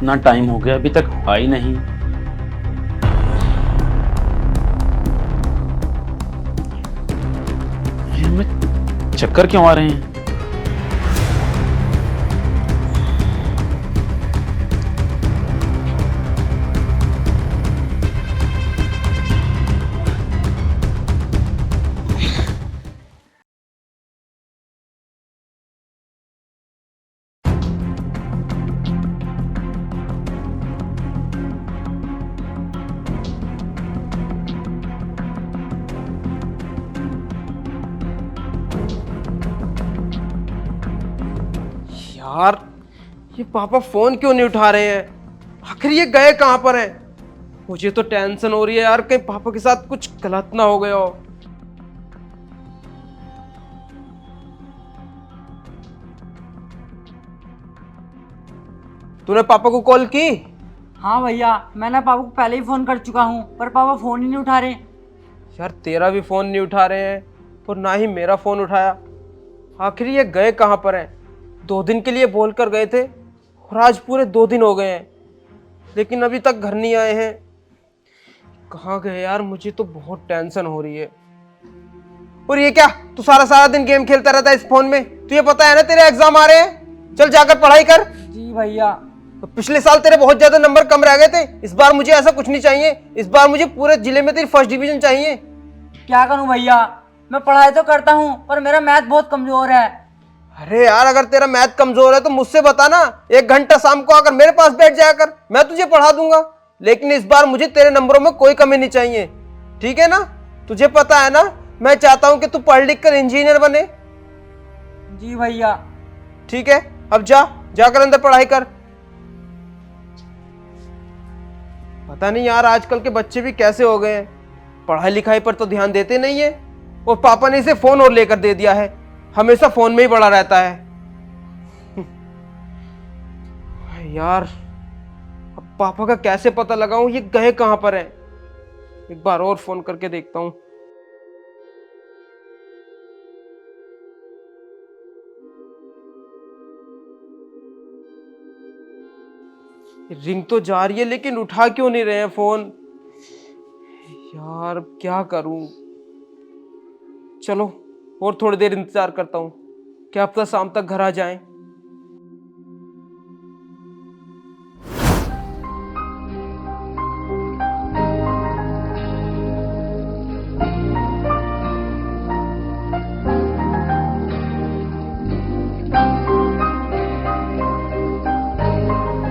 इतना टाइम हो गया, अभी तक आई नहीं। ये हमें चक्कर क्यों आ रहे हैं? यार ये पापा फोन क्यों नहीं उठा रहे हैं? आखिर ये गए कहां पर हैं? मुझे तो टेंशन हो रही है यार, कहीं पापा के साथ कुछ गलत ना हो गया हो। तूने पापा को कॉल की? हाँ भैया, मैंने पापा को पहले ही फ़ोन कर चुका हूँ, पर पापा फ़ोन ही नहीं उठा रहे। यार तेरा भी फोन नहीं उठा रहे हैं और ना ही मेरा फोन उठाया। आखिर ये गए कहां पर हैं? 2 दिन के लिए बोल कर गए थे और आज पूरे 2 दिन हो गए हैं, लेकिन अभी तक घर नहीं आए हैं। कहाँ गए यार? मुझे तो बहुत टेंशन हो रही है। और ये क्या, तू सारा सारा दिन गेम खेलता रहता है इस फोन में? तुझे पता है ना तेरे एग्जाम आ रहे हैं, चल जाकर पढ़ाई कर। जी भैया। तो पिछले साल तेरे बहुत ज्यादा नंबर कम रह गए थे, इस बार मुझे ऐसा कुछ नहीं चाहिए। इस बार मुझे पूरे जिले में तेरी फर्स्ट डिवीजन चाहिए। क्या करूँ भैया, मैं पढ़ाई तो करता हूँ पर मेरा मैथ बहुत कमज़ोर है। अरे यार, अगर तेरा मैथ कमजोर है तो मुझसे बता ना, 1 घंटा शाम को आकर मेरे पास बैठ जाया कर, मैं तुझे पढ़ा दूंगा। लेकिन इस बार मुझे तेरे नंबरों में कोई कमी नहीं चाहिए, ठीक है ना? तुझे पता है ना, मैं चाहता हूं कि तू पढ़ लिख कर इंजीनियर बने। जी भैया। ठीक है, अब जाकर अंदर पढ़ाई कर। पता नहीं यार, आजकल के बच्चे भी कैसे हो गए हैं, पढ़ाई लिखाई पर तो ध्यान देते नहीं है। और पापा ने इसे फोन और लेकर दे दिया है, हमेशा फोन में ही पड़ा रहता है। यार अब पापा का कैसे पता लगाऊं ये गए कहां पर हैं? एक बार और फोन करके देखता हूं। रिंग तो जा रही है लेकिन उठा क्यों नहीं रहे हैं फोन? यार क्या करूं? चलो और थोड़ी देर इंतजार करता हूं, क्या पता शाम तक घर आ जाएं।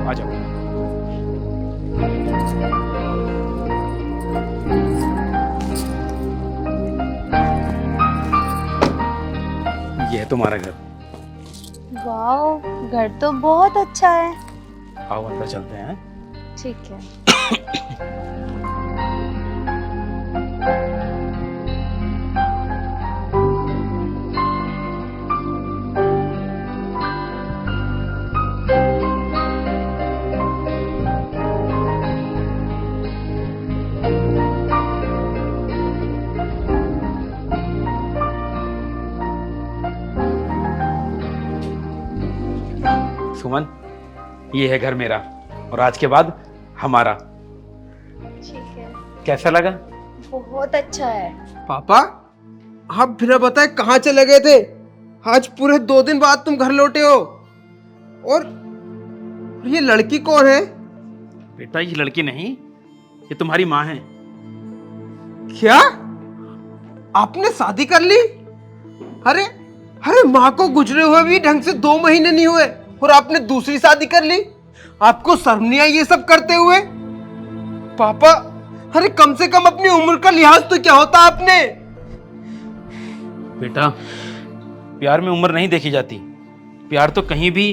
आ जाओ। ये है तुम्हारा घर। वाह, घर तो बहुत अच्छा है। आओ अंदर चलते हैं। ठीक है। सुमन, ये है घर मेरा और आज के बाद हमारा। ठीक है। कैसा लगा? बहुत अच्छा है। पापा, आप फिर बताए कहाँ चले गए थे? आज पूरे 2 दिन बाद तुम घर लौटे हो। और ये लड़की कौन है? बेटा ये लड़की नहीं, ये तुम्हारी माँ है। क्या आपने शादी कर ली? अरे अरे, माँ को गुजरे हुए भी ढंग से 2 महीने नहीं हुए और आपने दूसरी शादी कर ली। आपको शर्म नहीं आई ये सब करते हुए? पापा, अरे कम से कम अपनी उम्र का लिहाज तो क्या होता आपने? बेटा प्यार में उम्र नहीं देखी जाती, प्यार तो कहीं भी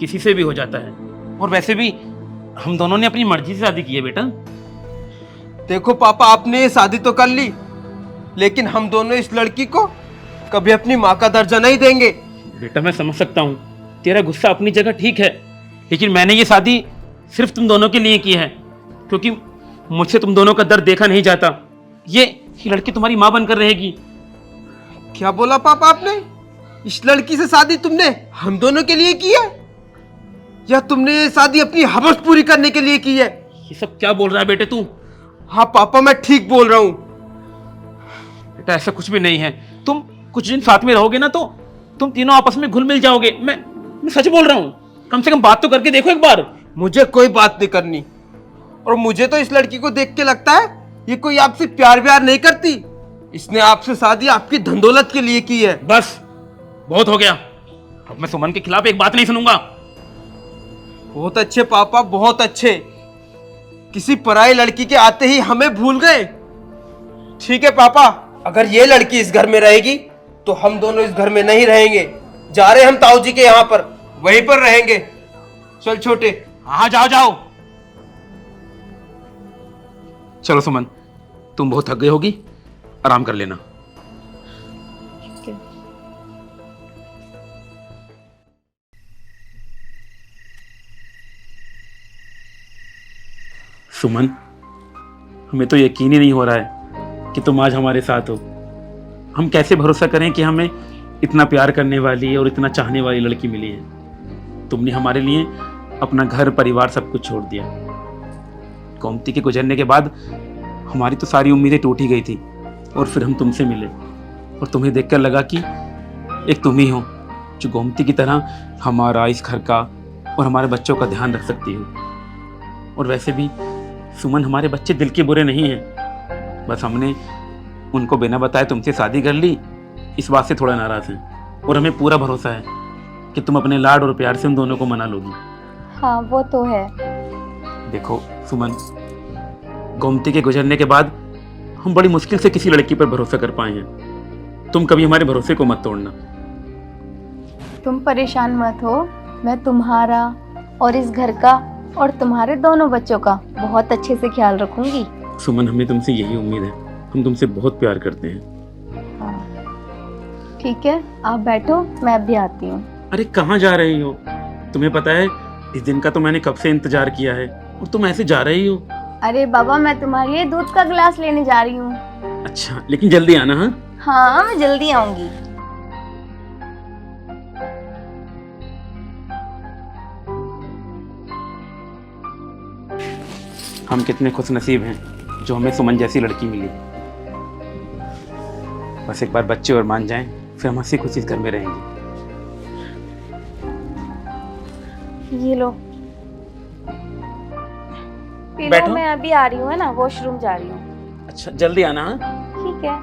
किसी से भी हो जाता है। और वैसे भी हम दोनों ने अपनी मर्जी से शादी की है बेटा। देखो पापा, आपने ये शादी तो कर ली, लेकिन हम दोनों इस लड़की को कभी अपनी माँ का दर्जा नहीं देंगे। बेटा मैं समझ सकता हूँ, तेरा गुस्सा अपनी जगह ठीक है, लेकिन मैंने ये शादी सिर्फ तुम दोनों के लिए की है, क्योंकि मुझसे तुम दोनों का दर्द देखा नहीं जाता। ये लड़की तुम्हारी माँ बनकर रहेगी। क्या बोला पापा आपने? इस लड़की से शादी तुमने हम दोनों के लिए की है? या तुमने ये शादी अपनी हवस पूरी करने के लिए की है? ये सब क्या बोल रहा है बेटे तू? हाँ पापा, मैं ठीक बोल रहा हूँ। बेटा ऐसा कुछ भी नहीं है। तुम कुछ दिन साथ में रहोगे ना तो तुम तीनों आपस में घुल मिल जाओगे। मैं सच बोल रहा हूँ। कम से कम बात तो करके देखो एक बार। मुझे कोई बात नहीं करनी, और मुझे तो इस लड़की को देख के लगता है ये कोई आपसे प्यार व्यार नहीं करती। इसने आपसे शादी आपकी धनदौलत के लिए की है। बस बहुत हो गया। अब मैं सुमन के खिलाफ एक बात नहीं सुनूंगा। बहुत अच्छे पापा, बहुत अच्छे। किसी पराई लड़की के आते ही हमें भूल गए। ठीक है पापा, अगर ये लड़की इस घर में रहेगी तो हम दोनों इस घर में नहीं रहेंगे। जा रहे हम ताऊ जी के यहाँ पर, वहीं पर रहेंगे। चल छोटे। हाँ जाओ जाओ। चलो सुमन, तुम बहुत थक गई होगी, आराम कर लेना। सुमन, हमें तो यकीन ही नहीं हो रहा है कि तुम आज हमारे साथ हो। हम कैसे भरोसा करें कि हमें इतना प्यार करने वाली और इतना चाहने वाली लड़की मिली है। तुमने हमारे लिए अपना घर परिवार सब कुछ छोड़ दिया। गोमती के गुजरने के बाद हमारी तो सारी उम्मीदें टूट ही गई थी, और फिर हम तुमसे मिले और तुम्हें देखकर लगा कि एक तुम ही हो जो गोमती की तरह हमारा, इस घर का और हमारे बच्चों का ध्यान रख सकती हो। और वैसे भी सुमन, हमारे बच्चे दिल के बुरे नहीं हैं। बस हमने उनको बिना बताए तुमसे शादी कर ली, इस बात से थोड़ा नाराज हैं। और हमें पूरा भरोसा है कि तुम अपने लाड और प्यार से उन दोनों को मना लोगी। हाँ वो तो है। देखो सुमन, गोमती के गुजरने के बाद हम बड़ी मुश्किल से किसी लड़की पर भरोसा कर पाए हैं। तुम कभी हमारे भरोसे को मत तोड़ना। तुम परेशान मत हो, मैं तुम्हारा और इस घर का और तुम्हारे दोनों बच्चों का बहुत अच्छे से ख्याल रखूंगी। सुमन, हमें तुमसे यही उम्मीद है। हम तुमसे बहुत प्यार करते हैं। हाँ ठीक है, आप बैठो, मैं अभी आती हूँ। अरे कहाँ जा रही हो? तुम्हें पता है इस दिन का तो मैंने कब से इंतजार किया है, और तुम ऐसे जा रही हो। अरे बाबा, मैं तुम्हारे लिए दूध का गिलास लेने जा रही हूँ। अच्छा, लेकिन जल्दी आना। हाँ हाँ, मैं जल्दी आऊंगी। हम कितने खुशनसीब हैं जो हमें सुमन जैसी लड़की मिली। बस एक बार बच्चे और मान जाएं, फिर हम हंसी खुशी इस घर में रहेंगे। ये लो, पी लो। बैठो। मैं अभी आ रही हूँ, है ना, वॉशरूम जा रही हूँ। अच्छा जल्दी आना। हाँ ठीक है।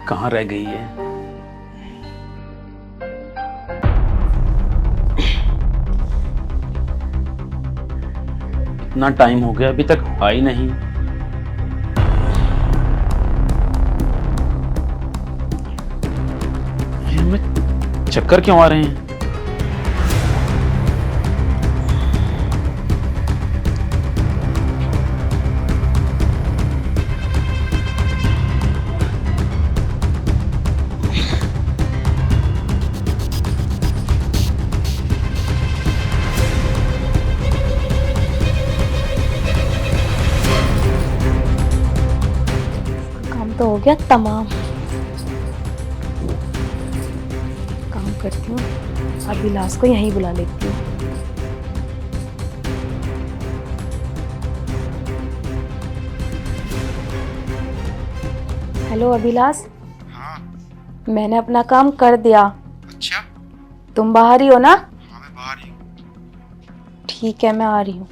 कहाँ रह गई है? इतना टाइम हो गया, अभी तक आई नहीं। ये हमें चक्कर क्यों आ रहे हैं? तो हो गया तमाम। काम करती हूँ, अभिलाष को यहीं बुला लेती हूँ। हेलो अभिलाष। हाँ। मैंने अपना काम कर दिया। अच्छा। तुम बाहर ही हो ना? हाँ मैं बाहर ही हूँ। ठीक है, मैं आ रही हूँ।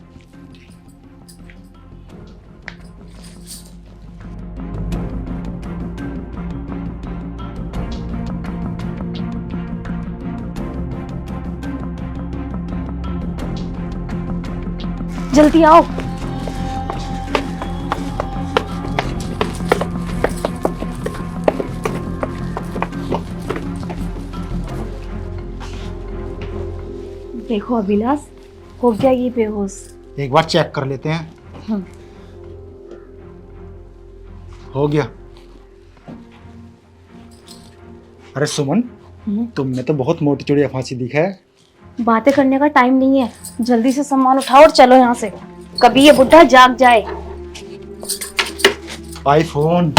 जल्दी आओ। देखो अभिलाष, हो गया ये बेहोश। एक बार चेक कर लेते हैं। हो गया। अरे सुमन, तुमने तो बहुत मोटी चोड़ी फांसी दिखा है। बातें करने का टाइम नहीं है, जल्दी से सामान उठाओ और चलो यहाँ से, कभी ये बुढ़ा जाग जाए। आईफोन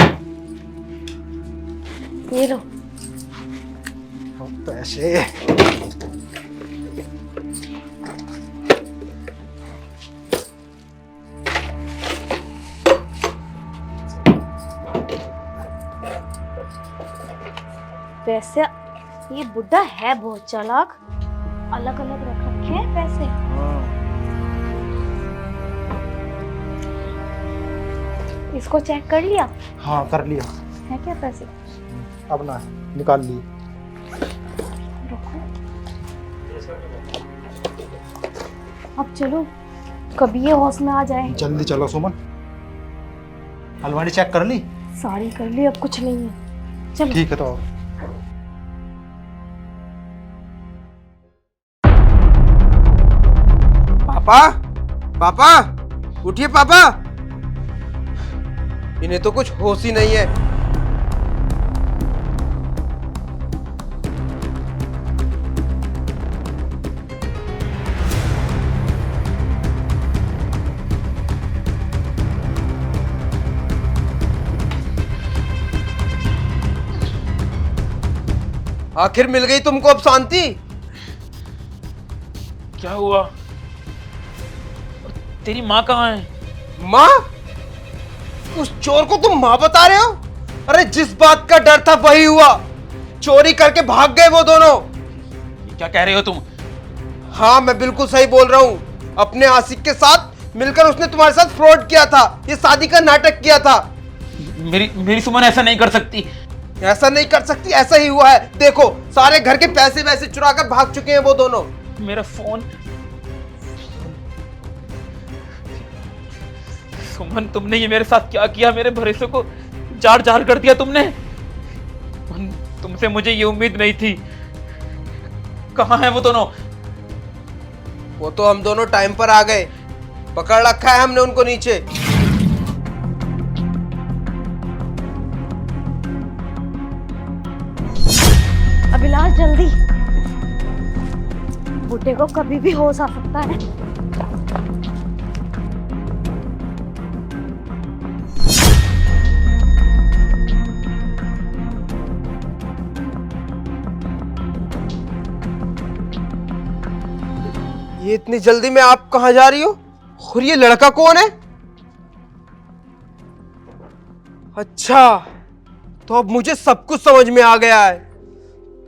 ये लो। पैसे। वैसे ये बुढ़ा है बहुत चालाक, अलग अलग रख रखे हैं पैसे। इसको चेक कर लिया? हाँ कर लिया। है क्या पैसे? अब ना निकाल लिए। रखो। अब चलो, कभी ये होश में आ जाए। जल्दी चलो सुमन। अलमारी चेक कर ली? सारी कर ली, अब कुछ नहीं है। चलो। ठीक है तो पापा, पापा, उठिए पापा। इन्हें तो कुछ होश ही नहीं है। आखिर मिल गई तुमको अब शांति? क्या हुआ? और तेरी माँ कहाँ है? माँ? उस चोर को तुम माँ बता रहे हो? अरे जिस बात का डर था वही हुआ। चोरी करके भाग गए वो दोनों। ये क्या कह रहे हो तुम? हाँ मैं बिल्कुल सही बोल रहा हूँ। अपने आशिक के साथ मिलकर उसने तुम्हारे साथ फ्रॉड किया था, ये शादी का नाटक किया था। मेरी सुमन ऐसा नहीं कर सकती। ऐसा नहीं कर सकती, ऐसा ही हुआ है। देखो सारे घर के पैसे वैसे चुरा कर भाग चुके हैं वो दोनों। मेरा फोन। सुमन तुमने ये मेरे साथ क्या किया? मेरे भरोसे को जाड़ जाड़ कर दिया तुमने। तुमसे मुझे ये उम्मीद नहीं थी। कहाँ हैं वो दोनों? वो तो हम दोनों टाइम पर आ गए, पकड़ रखा है हमने उनको नीचे। अभिलाष जल्दी, बुढ़े को कभी भी होश आ सकता है। ये इतनी जल्दी में आप कहाँ जा रही हो? और ये लड़का कौन है? अच्छा, तो अब मुझे सब कुछ समझ में आ गया है।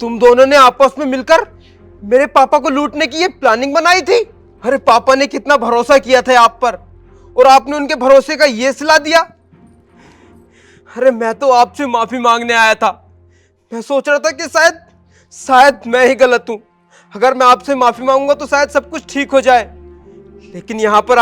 तुम दोनों ने आपस में मिलकर मेरे पापा को लूटने की ये प्लानिंग बनाई थी। अरे पापा ने कितना भरोसा किया था आप पर, और आपने उनके भरोसे का ये सिला दिया। अरे मैं तो आपसे माफी मांगने आया था। मैं सोच रहा था कि शायद मैं ही गलत हूं। अगर मैं आपसे माफी मांगूंगा तो शायद सब कुछ ठीक हो जाए, लेकिन यहां पर